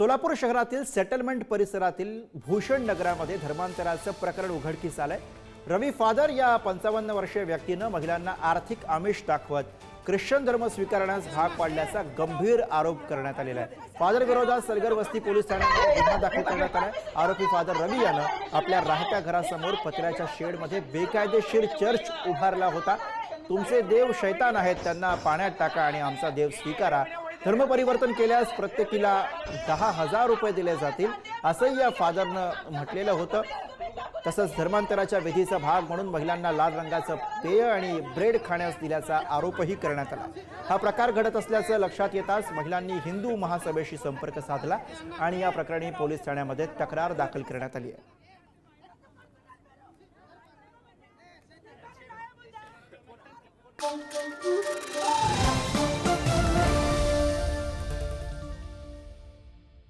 सोलापूर शहरातील सेटलमेंट परिसरातील भूषण नगरामध्ये धर्मांतराचं प्रकरण उघडकीस आलंय। रवी फादर या 55 वर्षीय व्यक्तीनं महिलांना आर्थिक आमिष दाखवत ख्रिश्चन धर्म स्वीकारण्यास भाग पाडल्याचा गंभीर आरोप करण्यात आलेला आहे। फादर विरोधात सलगर वस्ती पोलीस ठाण्यामध्ये गुन्हा दाखल करण्यात आलाय। आरोपी फादर रवी यानं आपल्या राहत्या घरासमोर पत्र्याच्या शेडमध्ये बेकायदेशीर चर्च उभारला होता। तुमचे देव शैतान आहेत, त्यांना पाण्यात टाका आणि आमचा देव स्वीकारा। धर्म परिवर्तन केल्यास प्रत्येकीला 10,000 रुपये दिले जातील असंही या फादरनं म्हटलेलं होतं। तसंच धर्मांतराच्या विधीचा भाग म्हणून महिलांना लाल रंगाचं पेय आणि ब्रेड खाण्यास दिल्याचा आरोपही करण्यात आला। हा प्रकार घडत असल्याचं लक्षात येताच महिलांनी हिंदू महासभेशी संपर्क साधला आणि या प्रकरणी पोलीस ठाण्यामध्ये तक्रार दाखल करण्यात आली आहे।